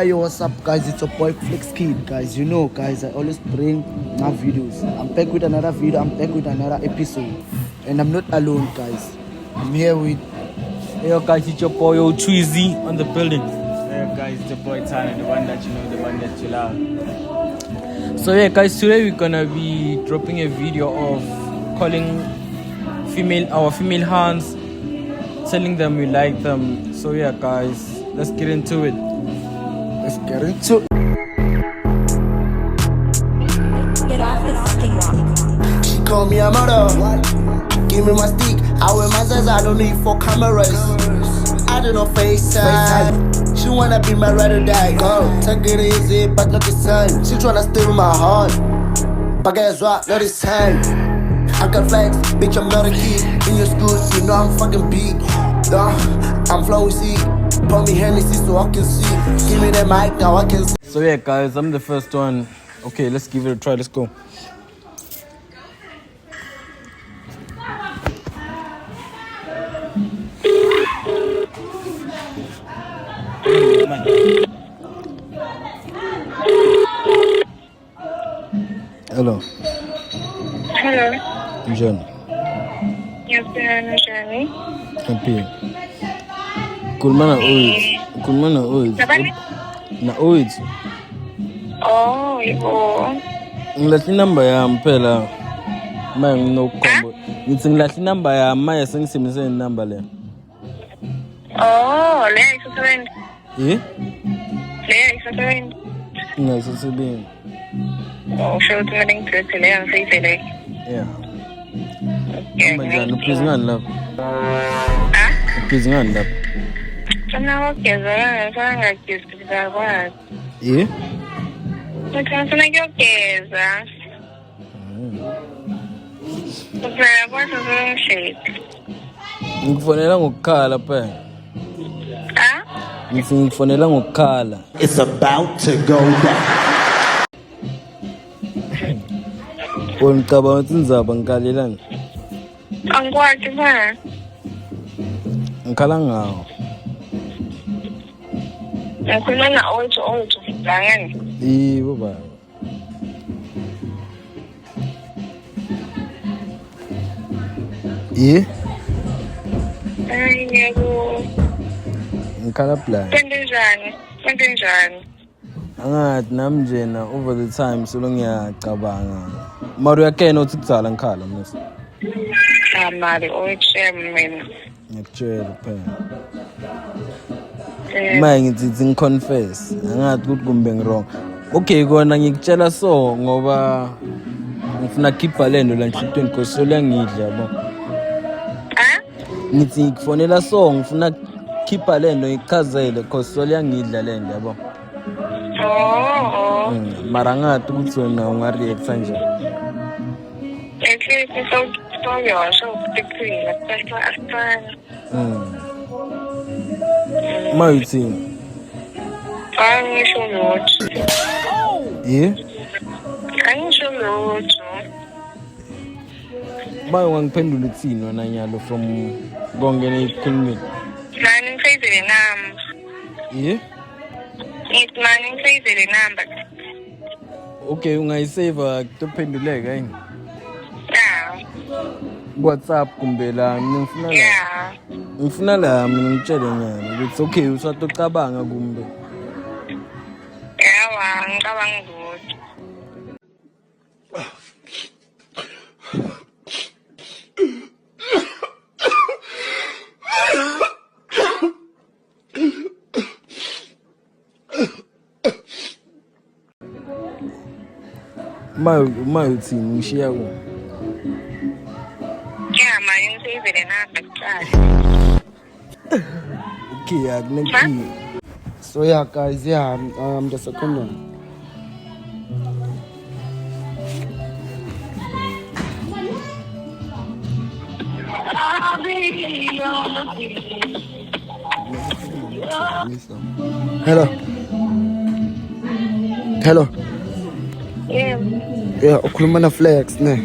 Hey, what's up, guys? It's your boy Flex Kid, guys. You know, guys, I always bring my videos. I'm back with another video. I'm back with another episode, and I'm not alone, guys. I'm here with. Hey guys, it's your boy Tweezy on the building. Hey guys, it's your boy Tana, the one that you know, the one that you love. So yeah, guys, today we're gonna be dropping a video of calling our female hands, telling them we like them. So yeah, guys, let's get into it. Let's get into it. She call me a mother. Give me my stick. I wear my zaz. I don't need 4 cameras. I do no FaceTime. She wanna be my ride or die. Take it easy, but look at sun. She tryna steal my heart. But guess what? Not this time. I can flex, bitch. I'm not a kid. In your school, you know I'm fucking big. I'm flowing sick. Pour me Hennessy so I can see. Give me that mic now I can see. So yeah, guys, I'm the first one. Okay, let's give it a try. Let's go. Hello. Hello. Njani? Ngiyabona njani? Happy. Kulma na Oids. Nabani? Na Oids. Oh, yebo. Ngilahla inamba yami phela. Manje nginokombo. Ngithi ngilahla inamba yami manje sengisebenzisa inamba le. Oh, le isebenza. Eh? Le isebenza. Ngayisebenzi. Oh, show to me ngithethe le angisayibhele. Yeah. Manje uphizi ngani lapha? Ah? Uphizi ngani lapha? Sana wakeza ngangageza kwazi. Eh? Ngithanda ngiyogeza. Kuphela kwathi ngishade. Ngikufonela ngokukhala phela. Ah? Ngithi ngikufonela ngokukhala. It's about to go down. Ngicabanga ukuthi nizaba ngikalelani. Angikwazi ba. Ngikhala ngawo. Ngikhuluma na old ngani? Yebo baba. Eh? Ay, yebo. Ngikhala blind. Kwente njani? Angathi nami njena over the time solo ngiyacabanga. Mara uyakena uthi kudzala ngikhala mase. Amali oyishame mina. Ngiyakutshela phela. Manje ngithi ngiconfess. Angathi ukuthi kumbe ngirong. Okay kona ngikutshela so ngoba ngifuna khipha lento la enhlitweni because solo yangidla yabo. Ah? Ngithi ngikufonela so ngifuna khipha lento ichazele because solo yangidla lento yabo. Oh. Mara ngathi ukuthi wena ungareact kanje. Actually, so you're so particular. That's what I'm trying. Mayuthini? Angisho lutho. Yeah? Angisho lutho. Bayo ungangiphendula uthini wena nyalo from konke neyikhulumile? Mani ngifayizele number. Yeah? It's mani ngifayizele number. Okay, ungayisave kutophenduleka yini? Yeah. WhatsApp kumbe la ngifuna la. Yeah. Ngifuna la mina ngitshele nyalo ukuthi okay usatocabanga kumbe. Yawa, ngicabanga ukuthi. Mayuthini ngishiya ku. Yeah, mani ngifayizele number kuqala. Okay, akunenkinga. So yeah, guys, yeah, I'm the second one. Hello. Hello. Yeah, ukhuluma na Flex ne.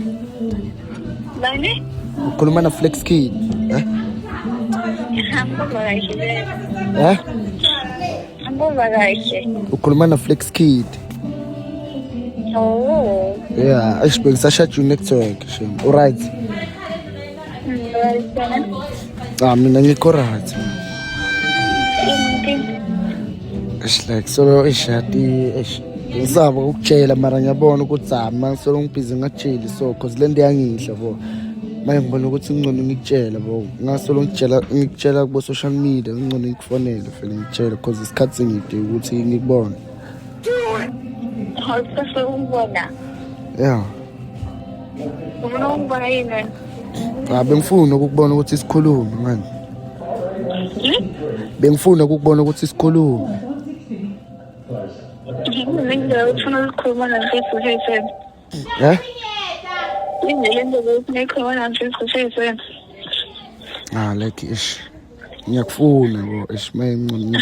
Nani? Ukhuluma na Flex Kid. I'm not going to Eh? I'm Angikuva kahle. Ukhuluma noFlex Kid. Oh. Yeah, ngisashaya network shem. Alright. Mina ngikho right. It's like solo ishati ngizama ukutshela mara ngiyabona ukuthi ama solo ngibhizi ngajeli so cause le nto yangihla bo. Manje ngibona ukuthi ngcono ngikutshela bo. Ngasolo ngikutshela ku social media ngcono ngikufonele vele ngitshela cause isikhathi sengide ukuthi ngikubone. Hawusifuna ukubona. Yeah. Ufuna ukubona yini? Bengifuna ukubona ukuthi sikhulume manje. Bengifuna ukubona ukuthi sikhulume. Ngizwe ufuna ukukhuluma naMfisi. Eh? Indlela ukuthi ngikhuluma naMfisi. Like ish. Ngiyakufuna bo ish mayengcono.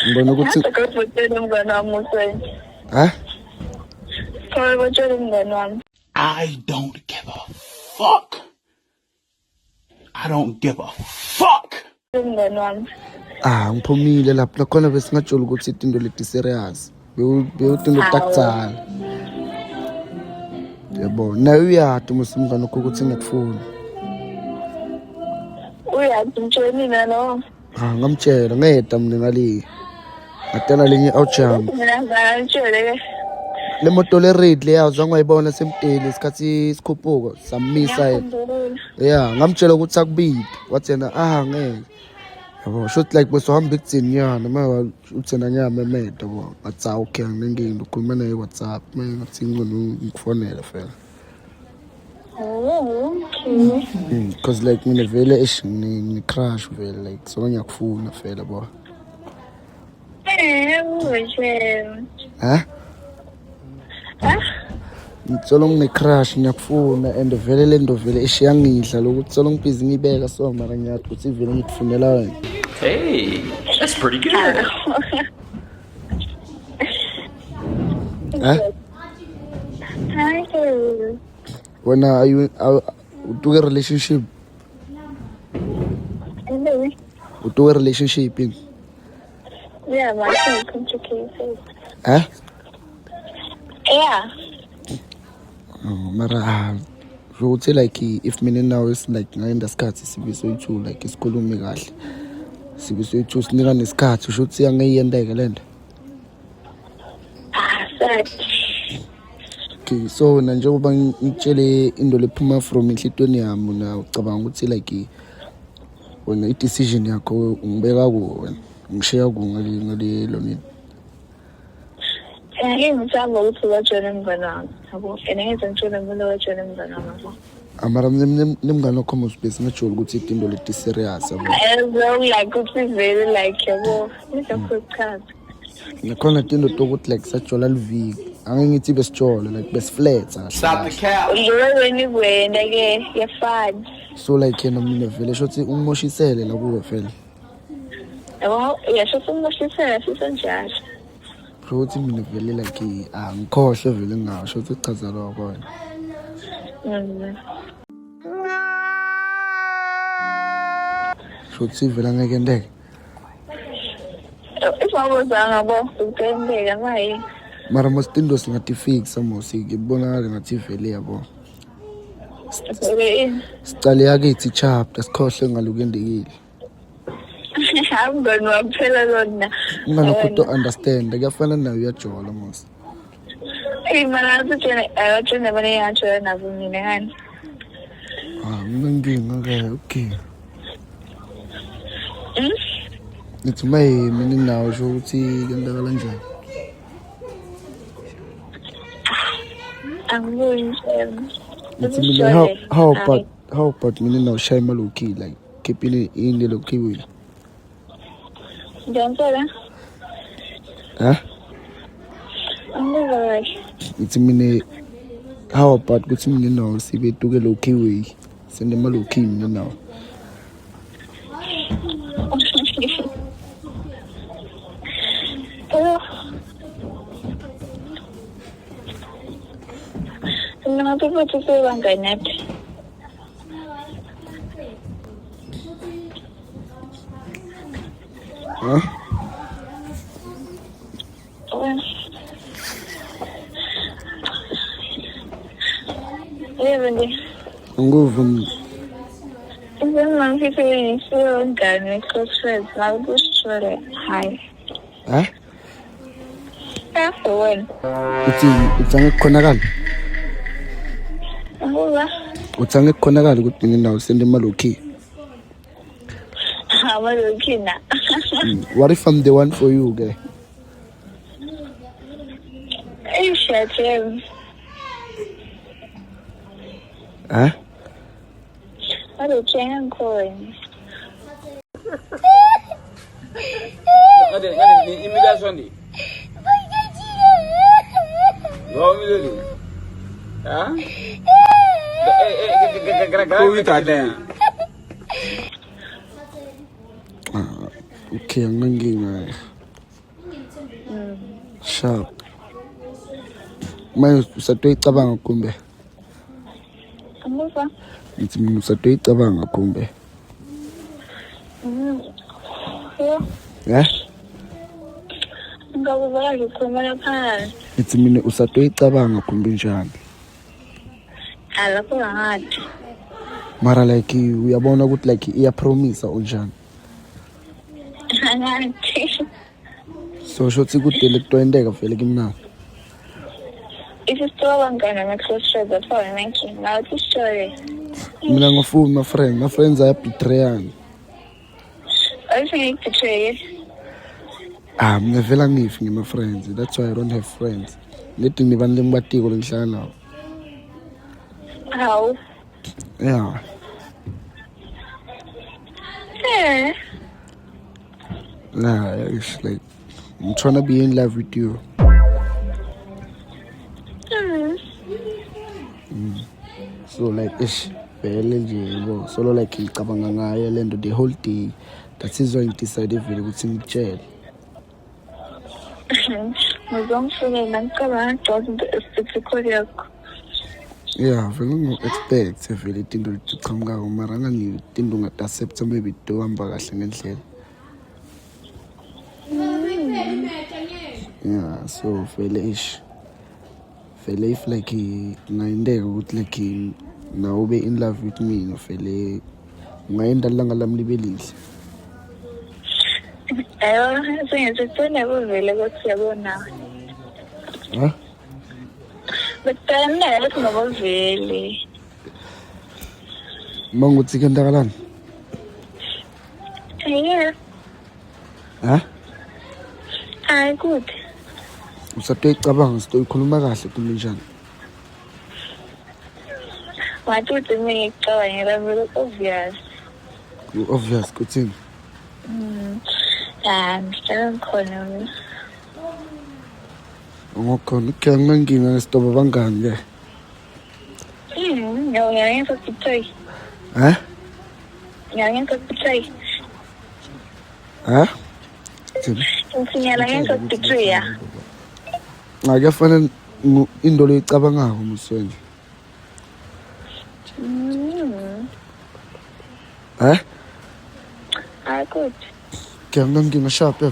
Ngibona ukuthi Ngikufutele umngane wami uSwen. ha? Khona batshela umngane wami. I don't give a fuck. I don't give a fuck. Umngane wami. Ngiphumile lapho nakhona bese ngajula ukuthi into leti serious. Bewutinto takutsala. Yebo, nawe uyati musimngane ukuthi ngiyakufuna. Uyazi mtshela no. Ngamtshela ngeda mina ngale. Ngatela lenye outjump. Mina ngitshele ke. Le moto le red le yazwa ngayibona semteli isikhathi sikhuphuka samisa yena. Yeah, ngamtshela ukuthi akubidi. Wathi yena ngeke. Yabo, shot like bosohamba ekuthini yana manje uthena nyamemedo bo. Wathi okay ngingengi ukhuluma naye WhatsApp manje ngathi ngcono ngikufonela fela. Oh, okay. Because like mina vele ni crash vele like so ngiyakufuna fela bo. Uweshe. Ha? Ngitsolo ngine crash ngiyakufuna and vele le ndo vele ishiyangidla lokuthi solo ngibhizi ngibeka so mara ngiyathi ukuthi vele ngikufunela wena. Hey, that's pretty good. Ha? Hi. When are you to a relationship? Hello. To a relationship in? Yeah, my son complicated. Huh? Yeah. Mara so would say like if me now is like ngesikhathi sibiso ithu like isikhulumi kahle. Sibiso ithu sinika nesikhathi usho ukuthi angayiyendeke lento. Sorry. Okay, so njengoba ngitshele into lephuma from inhlitweni yami na ucabanga ukuthi like wena i-decision yakho ungibeka kuwe ngishiya ku ngale lonini. Ngizama ukuthi wajona umngane wami. Yabo, ngeke ngitshele umuntu wajona umngane wami. Amara nimngane wakho mosibese ngajula ukuthi into leti serious yabo. As like ukuthi vele like yabo. Ngizokuthatha. Nakhona into tokuthi like sajola liviki. Angeke ngithi besijola like besifletha. Stop the cap. Yini kwena ke yafana. So like yena mina vele shothi ungimoshisele la kuwe vele. Yabo, yasho umushisela sisenjalo. Shothi mina vele like ngikhohle vele ngasho ukuthi chaza lokho wena. Shothi vele angeke ndeke. Ifawuzanga bo ukutembeka maye. Mara mosindo singatifix amosi ngibonakala ngathi vele yabo. Sicale yakithi chapter sikhohle ngalukendekile. Angani waphela lona. Ungalokho to understand kuyafana nawe uyajola mos. Mana tshena bane yatsho nabo mina ngani. Nginginga ke okay. It's my mina nawo sho ukuthi kenzakala kanjani. It's mina how about mina nawo shaya maloki like keeping in the loki way. Ngiyantshela. Huh? Angizwa. It's mina how about ukuthi mina nawo sibe tuke loki way. Sende maloki mina nawo. Ngabe futhi sebanganaphi? Huh? Yebo Nguvu ngifike ngane close friends ngakusho hi. After when? uthi angekukhonakala. Ngoba Uthi angekukhonakala ukuthi ngindawo sende malokhi. amalokina. What if I'm the one for you, guy? Ishathe. Alokina ngkhona. Imila sondi. Yo milele. Ha? Okay, anganginga. Sharp. Manje usatoyicabanga kumbe? Ngoba Ngithi mina usatoyicabanga kumbe? ngakubona ngikhuluma phansi. Ngithi mina usatoyicabanga kumbe njani? Alapho ngathi. Mara like uyabona ukuthi like iyapromisa unjani? Ngathi. So shothi kudele kutoyendeka vele kimna. Isisitoba ngana ma-close friends afana nanki. Ngathi story. Mina ngofuna my friends ayabetray. Ayifike betray. Mina vela ngifi ngima friends. That's why I don't have friends. Lethi ngibantu ngibatiko lengihlala nawo. How? Yeah. Nah, it's like I'm trying to be in love with you. So like ish vele nje yabo. Solo like ngicabanga ngayo lento the whole day. That is why I decided vele ukuthi ngitshele. Ngizongifuna ngicabanga ukuthi isikholi yakho. Yeah, vele ngo-expect vele itinto liqhamukako mara ngani itinto ungata-accept maybe tohamba kahle ngendlela. Yeah, so vele ish vele if like ngayendeka ukuthi like nawe ube in love with me vele ungayenda langa lami libe lihle. Sengizithanda kuvele ukuthi yabona. Bethanda ukuthi ngobuvele. Manguthi kendakalani? Hayi good. Usatoyicabanga sitoyikhuluma kahle kimi njani? Wathi uthi mina ngicabangela vele obvious. Obvious kuthini? Ngihlala ngikhona mina. Ngokhona ukhe nginankinga ngesitoba bangani ke? Ngiyangenza betray. Ngiyangenza betray. Ngifinyela ngenza betray ya. Ngakuyafana into loyicabangako musweni. Hayi good. Ke nginankinga sharp.